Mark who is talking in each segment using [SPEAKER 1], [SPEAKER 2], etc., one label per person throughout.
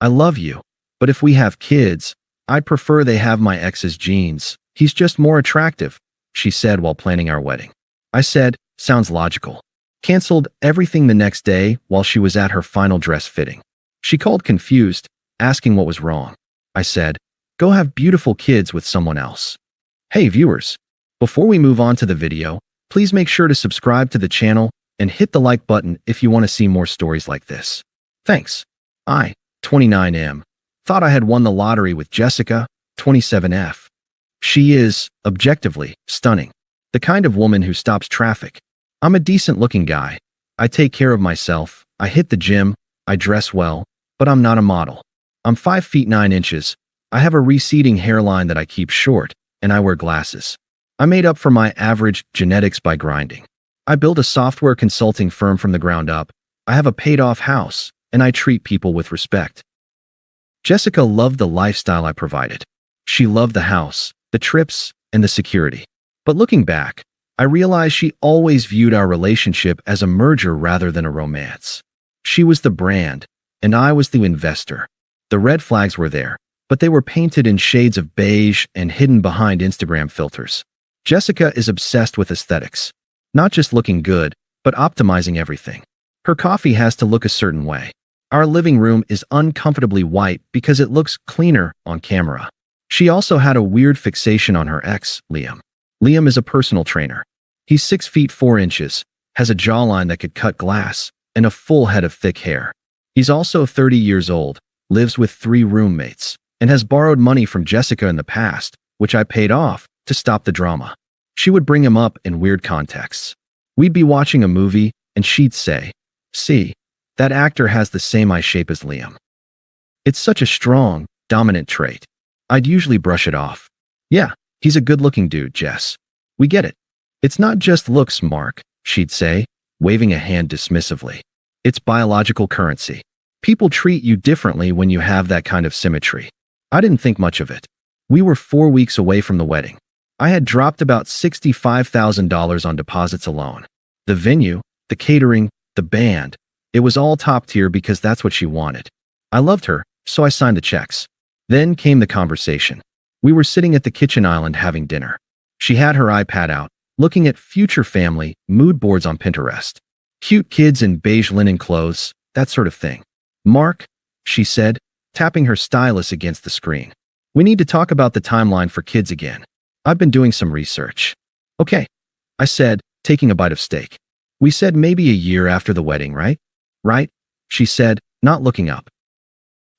[SPEAKER 1] I love you, but if we have kids, I'd prefer they have my ex's genes. He's just more attractive, she said while planning our wedding. I said, sounds logical. Canceled everything the next day while she was at her final dress fitting. She called confused, asking what was wrong. I said, go have beautiful kids with someone else. Hey viewers, before we move on to the video, please make sure to subscribe to the channel and hit the like button if you want to see more stories like this. Thanks. I, 29M, thought I had won the lottery with Jessica, 27F. She is, objectively, stunning. The kind of woman who stops traffic. I'm a decent-looking guy. I take care of myself. I hit the gym. I dress well. But I'm not a model. I'm 5 feet 9 inches. I have a receding hairline that I keep short, and I wear glasses. I made up for my average genetics by grinding. I built a software consulting firm from the ground up. I have a paid-off house, and I treat people with respect. Jessica loved the lifestyle I provided. She loved the house, the trips, and the security. But looking back, I realized she always viewed our relationship as a merger rather than a romance. She was the brand, and I was the investor. The red flags were there, but they were painted in shades of beige and hidden behind Instagram filters. Jessica is obsessed with aesthetics. Not just looking good, but optimizing everything. Her coffee has to look a certain way. Our living room is uncomfortably white because it looks cleaner on camera. She also had a weird fixation on her ex, Liam. Liam is a personal trainer. He's 6 feet 4 inches, has a jawline that could cut glass, and a full head of thick hair. He's also 30 years old, lives with 3 roommates, and has borrowed money from Jessica in the past, which I paid off to stop the drama. She would bring him up in weird contexts. We'd be watching a movie, and she'd say, see, that actor has the same eye shape as Liam. It's such a strong, dominant trait. I'd usually brush it off. Yeah, he's a good-looking dude, Jess. We get it. It's not just looks, Mark, she'd say, waving a hand dismissively. It's biological currency. People treat you differently when you have that kind of symmetry. I didn't think much of it. We were 4 weeks away from the wedding. I had dropped about $65,000 on deposits alone. The venue, the catering, the band. It was all top tier because that's what she wanted. I loved her, so I signed the checks. Then came the conversation. We were sitting at the kitchen island having dinner. She had her iPad out, looking at future family mood boards on Pinterest. Cute kids in beige linen clothes, that sort of thing. Mark, she said, tapping her stylus against the screen. We need to talk about the timeline for kids again. I've been doing some research. Okay, I said, taking a bite of steak. We said maybe a year after the wedding, right? Right? She said, not looking up.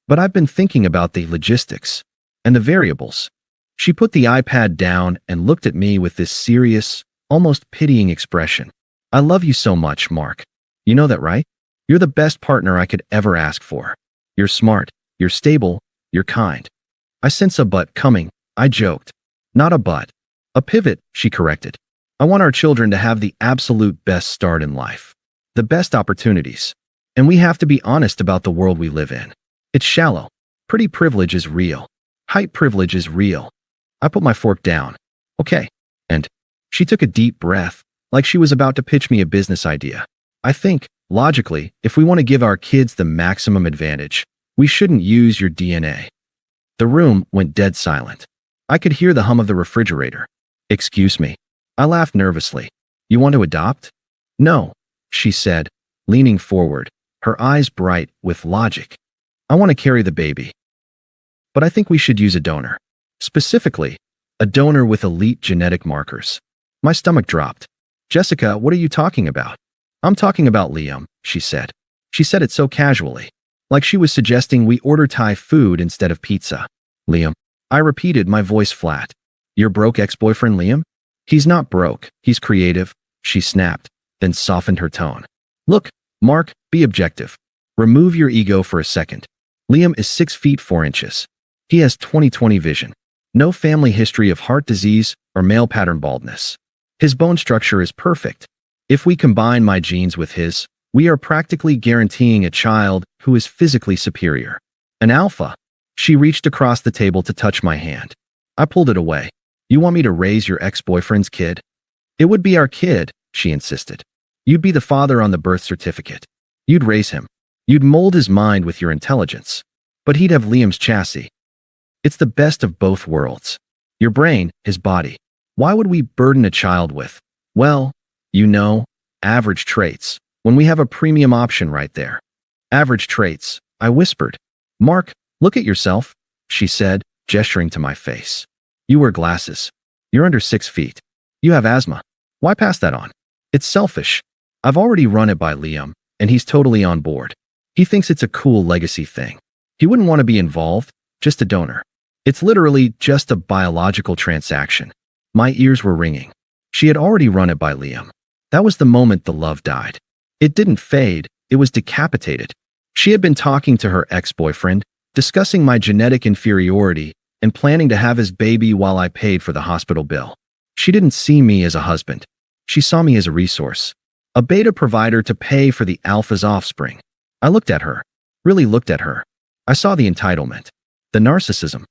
[SPEAKER 1] But I've been thinking about the logistics and the variables. She put the iPad down and looked at me with this serious, almost pitying expression. I love you so much, Mark. You know that, right? You're the best partner I could ever ask for. You're smart, you're stable, you're kind. I sense a but coming, I joked. Not a but. A pivot, she corrected. I want our children to have the absolute best start in life. The best opportunities. And we have to be honest about the world we live in. It's shallow. Pretty privilege is real. Height privilege is real. I put my fork down. Okay. And she took a deep breath, like she was about to pitch me a business idea. I think, logically, if we want to give our kids the maximum advantage, we shouldn't use your DNA. The room went dead silent. I could hear the hum of the refrigerator. Excuse me. I laughed nervously. You want to adopt? No, she said, leaning forward, her eyes bright with logic. I want to carry the baby. But I think we should use a donor. Specifically, a donor with elite genetic markers. My stomach dropped. Jessica, what are you talking about? I'm talking about Liam, she said. She said it so casually, like she was suggesting we order Thai food instead of pizza. Liam. I repeated, my voice flat. Your broke ex-boyfriend, Liam? He's not broke, he's creative, she snapped, then softened her tone. Look, Mark, be objective. Remove your ego for a second. Liam is 6 feet 4 inches. He has 20/20 vision. No family history of heart disease or male pattern baldness. His bone structure is perfect. If we combine my genes with his, we are practically guaranteeing a child who is physically superior. An alpha. She reached across the table to touch my hand. I pulled it away. You want me to raise your ex-boyfriend's kid? It would be our kid, she insisted. You'd be the father on the birth certificate. You'd raise him. You'd mold his mind with your intelligence. but he'd have Liam's chassis. It's the best of both worlds. Your brain, his body. Why would we burden a child with, well, you know, average traits, when we have a premium option right there? Average traits, I whispered. Mark, look at yourself, she said, gesturing to my face. You wear glasses. You're under 6 feet. You have asthma. Why pass that on? It's selfish. I've already run it by Liam, and he's totally on board. He thinks it's a cool legacy thing. He wouldn't want to be involved, just a donor. It's literally just a biological transaction. My ears were ringing. She had already run it by Liam. That was the moment the love died. It didn't fade, it was decapitated. She had been talking to her ex-boyfriend, discussing my genetic inferiority, and planning to have his baby while I paid for the hospital bill. She didn't see me as a husband. She saw me as a resource, a beta provider to pay for the alpha's offspring. I looked at her, really looked at her. I saw the entitlement, the narcissism,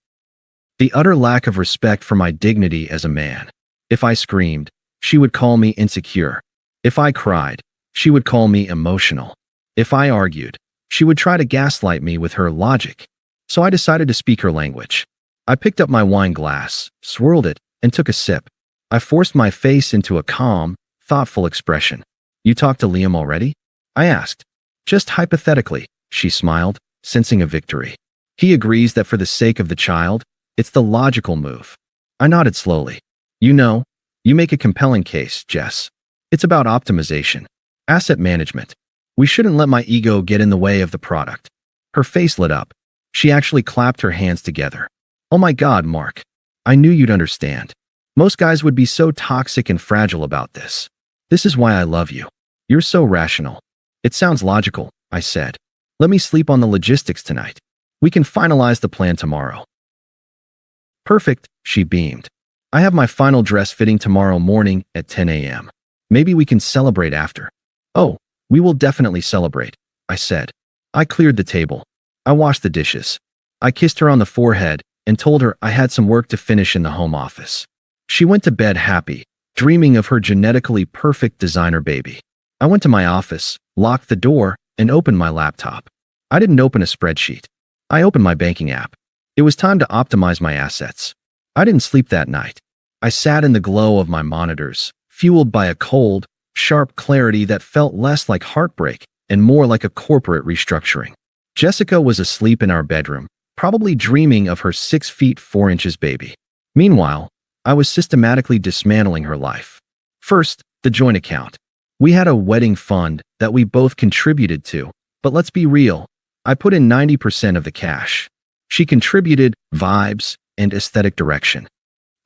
[SPEAKER 1] the utter lack of respect for my dignity as a man. If I screamed, she would call me insecure. If I cried, she would call me emotional. If I argued, she would try to gaslight me with her logic. So I decided to speak her language. I picked up my wine glass, swirled it, and took a sip. I forced my face into a calm, thoughtful expression. You talked to Liam already? I asked. Just hypothetically, she smiled, sensing a victory. He agrees that for the sake of the child, it's the logical move. I nodded slowly. You know, you make a compelling case, Jess. It's about optimization, asset management. We shouldn't let my ego get in the way of the product. Her face lit up. She actually clapped her hands together. Oh my God, Mark. I knew you'd understand. Most guys would be so toxic and fragile about this. This is why I love you. You're so rational. It sounds logical, I said. Let me sleep on the logistics tonight. We can finalize the plan tomorrow. Perfect, she beamed. I have my final dress fitting tomorrow morning at 10 a.m. Maybe we can celebrate after. Oh, we will definitely celebrate, I said. I cleared the table. I washed the dishes. I kissed her on the forehead and told her I had some work to finish in the home office. She went to bed happy, dreaming of her genetically perfect designer baby. I went to my office, locked the door, and opened my laptop. I didn't open a spreadsheet. I opened my banking app. It was time to optimize my assets. I didn't sleep that night. I sat in the glow of my monitors, fueled by a cold, sharp clarity that felt less like heartbreak and more like a corporate restructuring. Jessica was asleep in our bedroom, probably dreaming of her 6 feet 4 inches baby. Meanwhile, I was systematically dismantling her life. First, the joint account. We had a wedding fund that we both contributed to, but let's be real, I put in 90% of the cash. She contributed vibes and aesthetic direction.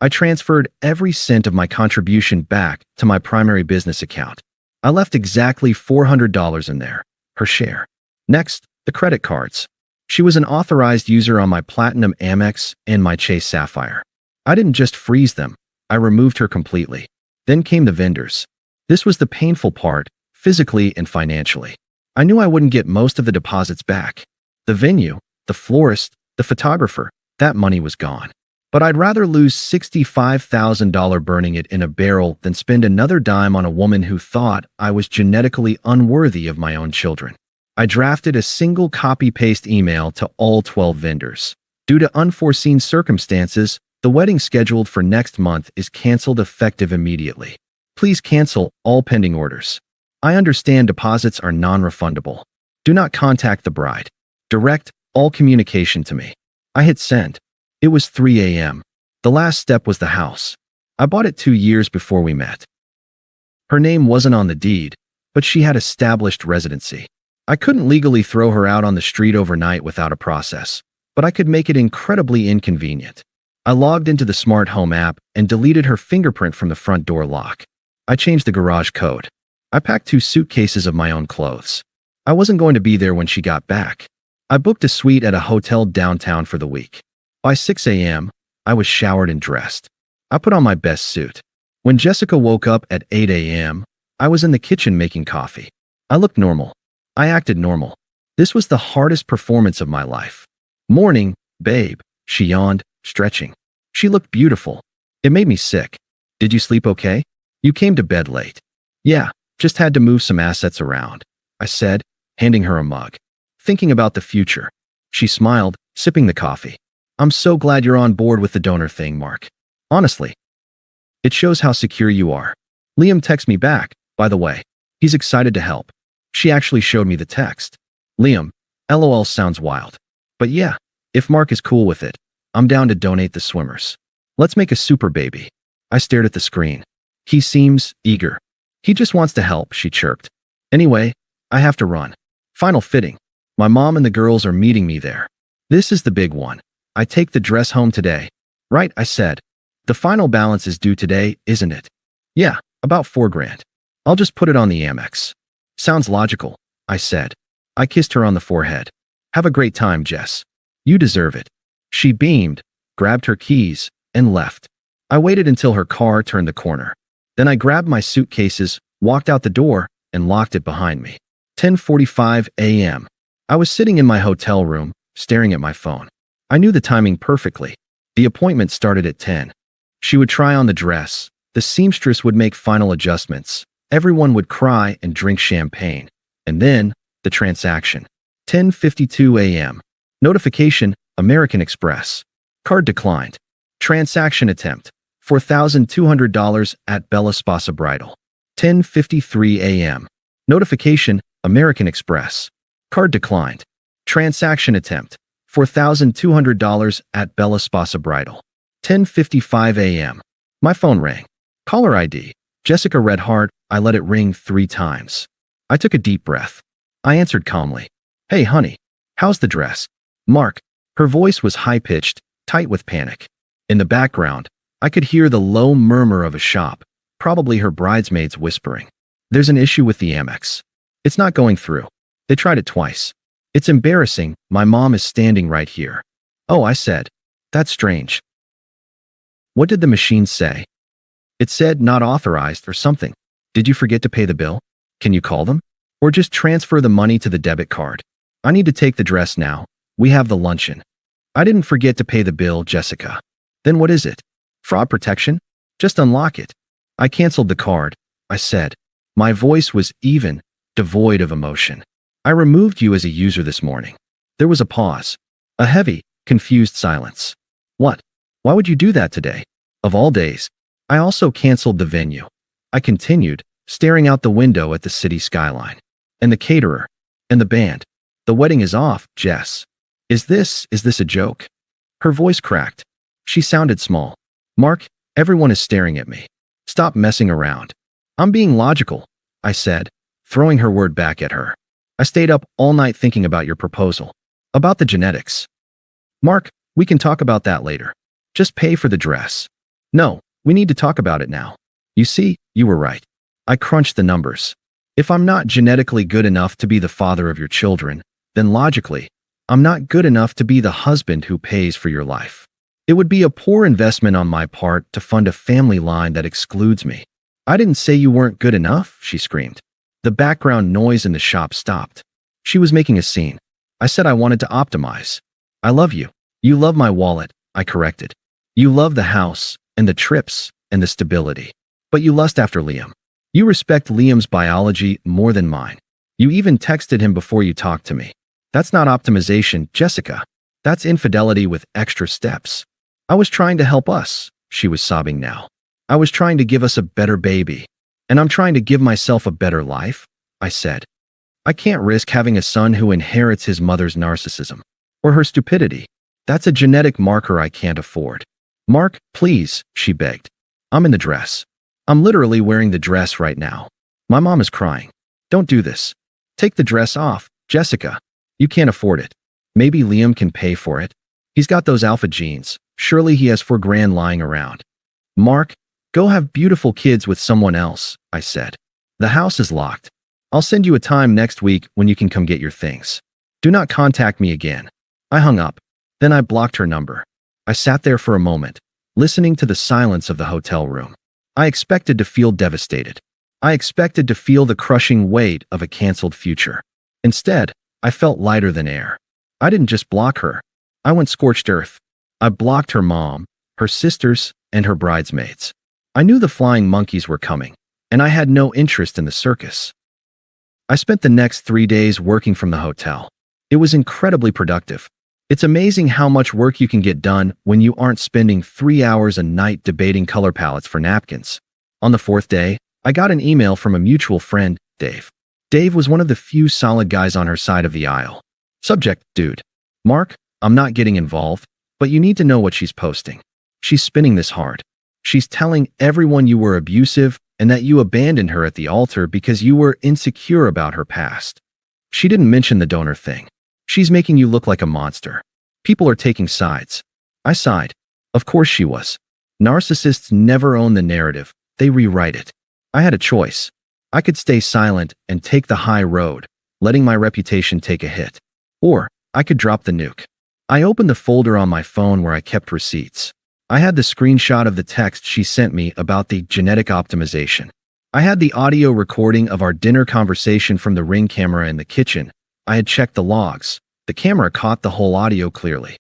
[SPEAKER 1] I transferred every cent of my contribution back to my primary business account. I left exactly $400 in there, her share. Next, the credit cards. She was an authorized user on my Platinum Amex and my Chase Sapphire. I didn't just freeze them, I removed her completely. Then came the vendors. This was the painful part, physically and financially. I knew I wouldn't get most of the deposits back. The venue, the florist, the photographer, that money was gone. But I'd rather lose $65,000 burning it in a barrel than spend another dime on a woman who thought I was genetically unworthy of my own children. I drafted a single copy-paste email to all 12 vendors. Due to unforeseen circumstances, the wedding scheduled for next month is canceled effective immediately. Please cancel all pending orders. I understand deposits are non-refundable. Do not contact the bride. Direct all communication to me. I hit send. It was 3 a.m. The last step was the house. I bought it 2 years before we met. Her name wasn't on the deed, but she had established residency. I couldn't legally throw her out on the street overnight without a process, but I could make it incredibly inconvenient. I logged into the smart home app and deleted her fingerprint from the front door lock. I changed the garage code. I packed 2 suitcases of my own clothes. I wasn't going to be there when she got back. I booked a suite at a hotel downtown for the week. By 6 a.m., I was showered and dressed. I put on my best suit. When Jessica woke up at 8 a.m., I was in the kitchen making coffee. I looked normal. I acted normal. This was the hardest performance of my life. Morning, babe, she yawned, stretching. She looked beautiful. It made me sick. Did you sleep okay? You came to bed late. Yeah, just had to move some assets around, I said, handing her a mug. Thinking about the future. She smiled, sipping the coffee. I'm so glad you're on board with the donor thing, Mark. Honestly, it shows how secure you are. Liam texts me back, by the way. He's excited to help. She actually showed me the text. Liam, LOL sounds wild. But yeah, if Mark is cool with it, I'm down to donate the swimmers. Let's make a super baby. I stared at the screen. He seems eager. He just wants to help, she chirped. Anyway, I have to run. Final fitting. My mom and the girls are meeting me there. This is the big one. I take the dress home today. Right, I said. The final balance is due today, isn't it? Yeah, about $4,000. I'll just put it on the Amex. Sounds logical, I said. I kissed her on the forehead. Have a great time, Jess. You deserve it. She beamed, grabbed her keys, and left. I waited until her car turned the corner. Then I grabbed my suitcases, walked out the door, and locked it behind me. 10:45 a.m. I was sitting in my hotel room, staring at my phone. I knew the timing perfectly. The appointment started at 10. She would try on the dress. The seamstress would make final adjustments. Everyone would cry and drink champagne. And then, the transaction. 10:52 a.m. Notification, American Express. Card declined. Transaction attempt. $4,200 at Bella Spasa Bridal. 10:53 a.m. Notification, American Express. Card declined. Transaction attempt. $4,200 at Bella Spasa Bridal. 10:55 a.m. My phone rang. Caller ID. Jessica Redhart. I let it ring 3 times. I took a deep breath. I answered calmly. Hey, honey. How's the dress? Mark. Her voice was high-pitched, tight with panic. In the background, I could hear the low murmur of a shop, probably her bridesmaids whispering. There's an issue with the Amex. It's not going through. They tried it twice. It's embarrassing. My mom is standing right here. Oh, I said. That's strange. What did the machine say? It said not authorized or something. Did you forget to pay the bill? Can you call them? Or just transfer the money to the debit card? I need to take the dress now. We have the luncheon. I didn't forget to pay the bill, Jessica. Then what is it? Fraud protection? Just unlock it. I canceled the card, I said. My voice was even, devoid of emotion. I removed you as a user this morning. There was a pause. A heavy, confused silence. What? Why would you do that today? Of all days. I also canceled the venue. I continued, staring out the window at the city skyline. And the caterer. And the band. The wedding is off, Jess. Is this a joke? Her voice cracked. She sounded small. Mark, everyone is staring at me. Stop messing around. I'm being logical, I said, throwing her word back at her. I stayed up all night thinking about your proposal. About the genetics. Mark, we can talk about that later. Just pay for the dress. No, we need to talk about it now. You see, you were right. I crunched the numbers. If I'm not genetically good enough to be the father of your children, then logically, I'm not good enough to be the husband who pays for your life. It would be a poor investment on my part to fund a family line that excludes me. I didn't say you weren't good enough, she screamed. The background noise in the shop stopped. She was making a scene. I said I wanted to optimize. I love you. You love my wallet, I corrected. You love the house, and the trips, and the stability. But you lust after Liam. You respect Liam's biology more than mine. You even texted him before you talked to me. That's not optimization, Jessica. That's infidelity with extra steps. I was trying to help us, she was sobbing now. I was trying to give us a better baby. And I'm trying to give myself a better life, I said. I can't risk having a son who inherits his mother's narcissism. Or her stupidity. That's a genetic marker I can't afford. Mark, please, she begged. I'm in the dress. I'm literally wearing the dress right now. My mom is crying. Don't do this. Take the dress off, Jessica. You can't afford it. Maybe Liam can pay for it. He's got those alpha genes. Surely he has $4,000 lying around. Mark, go have beautiful kids with someone else, I said. The house is locked. I'll send you a time next week when you can come get your things. Do not contact me again. I hung up. Then I blocked her number. I sat there for a moment, listening to the silence of the hotel room. I expected to feel devastated. I expected to feel the crushing weight of a canceled future. Instead, I felt lighter than air. I didn't just block her. I went scorched earth. I blocked her mom, her sisters, and her bridesmaids. I knew the flying monkeys were coming, and I had no interest in the circus. I spent the next 3 days working from the hotel. It was incredibly productive. It's amazing how much work you can get done when you aren't spending 3 hours a night debating color palettes for napkins. On the fourth day, I got an email from a mutual friend, Dave. Dave was one of the few solid guys on her side of the aisle. Subject, dude. Mark, I'm not getting involved, but you need to know what she's posting. She's spinning this hard. She's telling everyone you were abusive and that you abandoned her at the altar because you were insecure about her past. She didn't mention the donor thing. She's making you look like a monster. People are taking sides. I sighed. Of course she was. Narcissists never own the narrative. They rewrite it. I had a choice. I could stay silent and take the high road, letting my reputation take a hit. Or I could drop the nuke. I opened the folder on my phone where I kept receipts. I had the screenshot of the text she sent me about the genetic optimization. I had the audio recording of our dinner conversation from the Ring camera in the kitchen. I had checked the logs. The camera caught the whole audio clearly.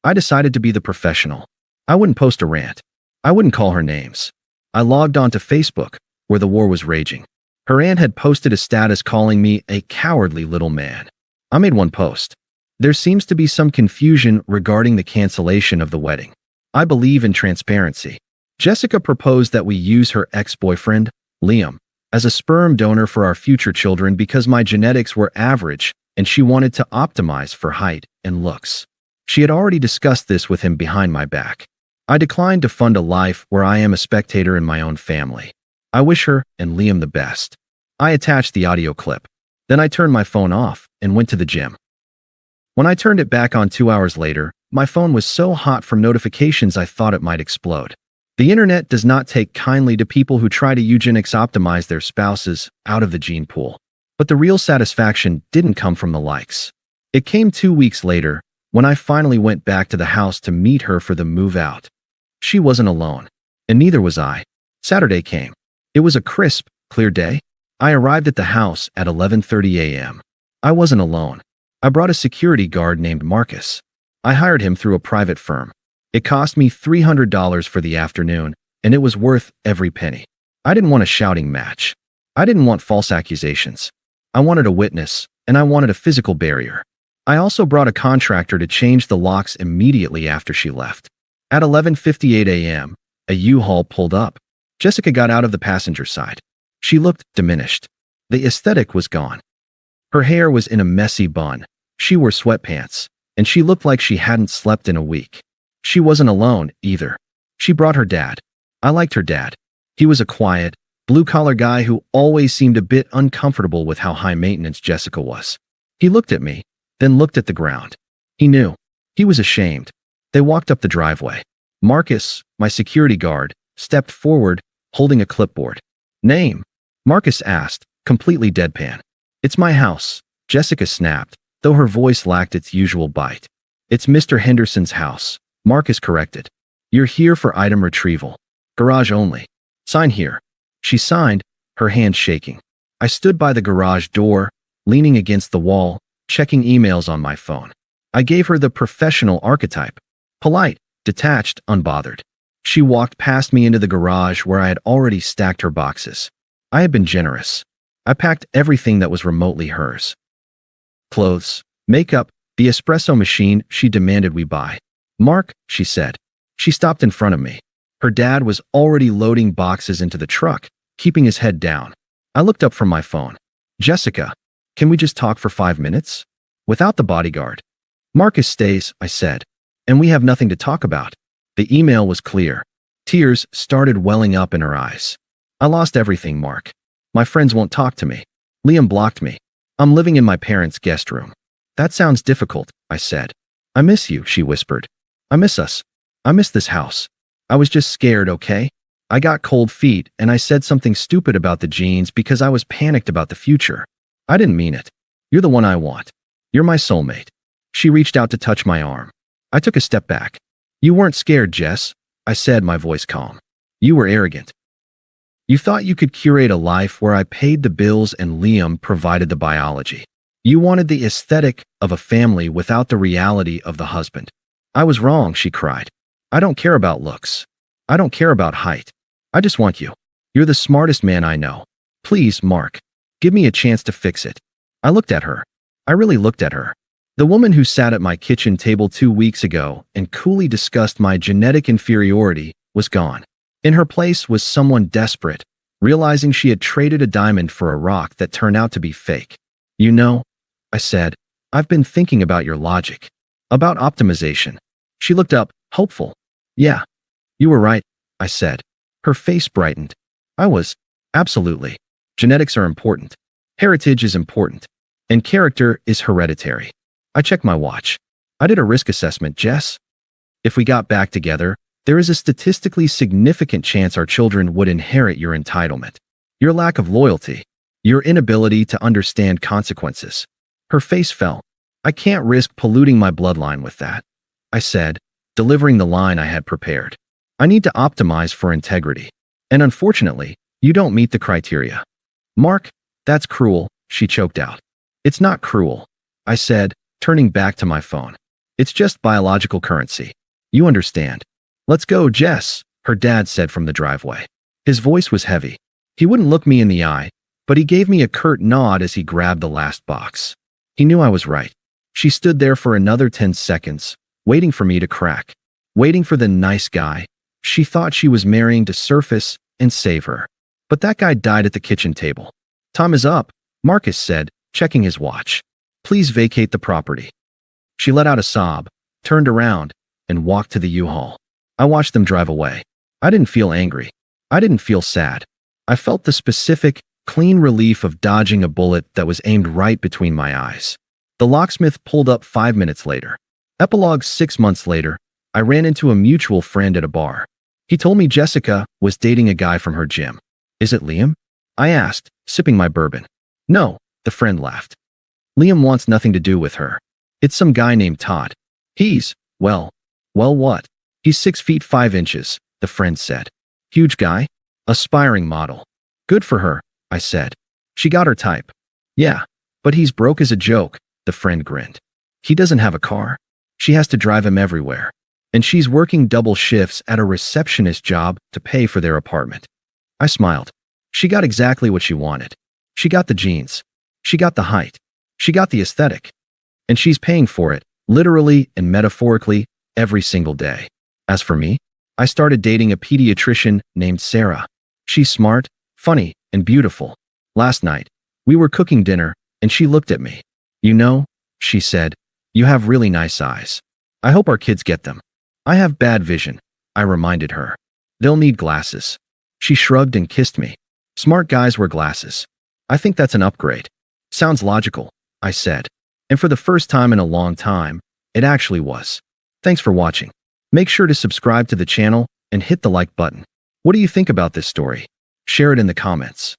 [SPEAKER 1] I decided to be the professional. I wouldn't post a rant. I wouldn't call her names. I logged onto Facebook, where the war was raging. Her aunt had posted a status calling me a cowardly little man. I made one post. There seems to be some confusion regarding the cancellation of the wedding. I believe in transparency. Jessica proposed that we use her ex-boyfriend, Liam, as a sperm donor for our future children because my genetics were average and she wanted to optimize for height and looks. She had already discussed this with him behind my back. I declined to fund a life where I am a spectator in my own family. I wish her and Liam the best. I attached the audio clip. Then I turned my phone off and went to the gym. When I turned it back on 2 hours later, my phone was so hot from notifications I thought it might explode. The internet does not take kindly to people who try to eugenics optimize their spouses out of the gene pool. But the real satisfaction didn't come from the likes. It came 2 weeks later, when I finally went back to the house to meet her for the move out. She wasn't alone, and neither was I. Saturday came. It was a crisp, clear day. I arrived at the house at 11:30 a.m. I wasn't alone. I brought a security guard named Marcus. I hired him through a private firm. It cost me $300 for the afternoon, and it was worth every penny. I didn't want a shouting match. I didn't want false accusations. I wanted a witness, and I wanted a physical barrier. I also brought a contractor to change the locks immediately after she left. At 11:58 a.m., a U-Haul pulled up. Jessica got out of the passenger side. She looked diminished. The aesthetic was gone. Her hair was in a messy bun. She wore sweatpants, and she looked like she hadn't slept in a week. She wasn't alone, either. She brought her dad. I liked her dad. He was a quiet, blue-collar guy who always seemed a bit uncomfortable with how high-maintenance Jessica was. He looked at me, then looked at the ground. He knew. He was ashamed. They walked up the driveway. Marcus, my security guard, stepped forward, holding a clipboard. Name? Marcus asked, completely deadpan. It's my house, Jessica snapped, though her voice lacked its usual bite. It's Mr. Henderson's house, Marcus corrected. You're here for item retrieval. Garage only. Sign here. She signed, her hand shaking. I stood by the garage door, leaning against the wall, checking emails on my phone. I gave her the professional archetype. Polite, detached, unbothered. She walked past me into the garage where I had already stacked her boxes. I had been generous. I packed everything that was remotely hers. Clothes, makeup, the espresso machine she demanded we buy. Mark, she said. She stopped in front of me. Her dad was already loading boxes into the truck, keeping his head down. I looked up from my phone. Jessica, can we just talk for 5 minutes? Without the bodyguard. Marcus stays, I said. And we have nothing to talk about. The email was clear. Tears started welling up in her eyes. I lost everything, Mark. My friends won't talk to me. Liam blocked me. I'm living in my parents' guest room. That sounds difficult, I said. I miss you, she whispered. I miss us. I miss this house. I was just scared, okay? I got cold feet and I said something stupid about the genes because I was panicked about the future. I didn't mean it. You're the one I want. You're my soulmate. She reached out to touch my arm. I took a step back. You weren't scared, Jess, I said, my voice calm. You were arrogant. You thought you could curate a life where I paid the bills and Liam provided the biology. You wanted the aesthetic of a family without the reality of the husband. I was wrong, she cried. I don't care about looks. I don't care about height. I just want you. You're the smartest man I know. Please, Mark, give me a chance to fix it. I looked at her. I really looked at her. The woman who sat at my kitchen table 2 weeks ago and coolly discussed my genetic inferiority was gone. In her place was someone desperate, realizing she had traded a diamond for a rock that turned out to be fake. You know, I said, I've been thinking about your logic. About optimization. She looked up, hopeful. Yeah, you were right, I said. Her face brightened. I was. Absolutely. Genetics are important. Heritage is important. And character is hereditary. I checked my watch. I did a risk assessment, Jess. If we got back together, there is a statistically significant chance our children would inherit your entitlement, your lack of loyalty, your inability to understand consequences. Her face fell. I can't risk polluting my bloodline with that, I said, delivering the line I had prepared. I need to optimize for integrity. And unfortunately, you don't meet the criteria. Mark, that's cruel, she choked out. It's not cruel, I said, turning back to my phone. It's just biological currency. You understand. Let's go, Jess, her dad said from the driveway. His voice was heavy. He wouldn't look me in the eye, but he gave me a curt nod as he grabbed the last box. He knew I was right. She stood there for another 10 seconds, waiting for me to crack, waiting for the nice guy she thought she was marrying to surface and save her. But that guy died at the kitchen table. Time is up, Marcus said, checking his watch. Please vacate the property. She let out a sob, turned around, and walked to the U-Haul. I watched them drive away. I didn't feel angry. I didn't feel sad. I felt the specific, clean relief of dodging a bullet that was aimed right between my eyes. The locksmith pulled up 5 minutes later. Epilogue 6 months later, I ran into a mutual friend at a bar. He told me Jessica was dating a guy from her gym. Is it Liam? I asked, sipping my bourbon. No, the friend laughed. Liam wants nothing to do with her. It's some guy named Todd. He's, well what? He's 6 feet 5 inches, the friend said. Huge guy? Aspiring model. Good for her, I said. She got her type. Yeah, but he's broke as a joke, the friend grinned. He doesn't have a car. She has to drive him everywhere. And she's working double shifts at a receptionist job to pay for their apartment. I smiled. She got exactly what she wanted. She got the jeans. She got the height. She got the aesthetic. And she's paying for it, literally and metaphorically, every single day. As for me, I started dating a pediatrician named Sarah. She's smart, funny, and beautiful. Last night, we were cooking dinner, and she looked at me. You know, she said, you have really nice eyes. I hope our kids get them. I have bad vision, I reminded her. They'll need glasses. She shrugged and kissed me. Smart guys wear glasses. I think that's an upgrade. Sounds logical, I said. And for the first time in a long time, it actually was. Thanks for watching. Make sure to subscribe to the channel and hit the like button. What do you think about this story? Share it in the comments.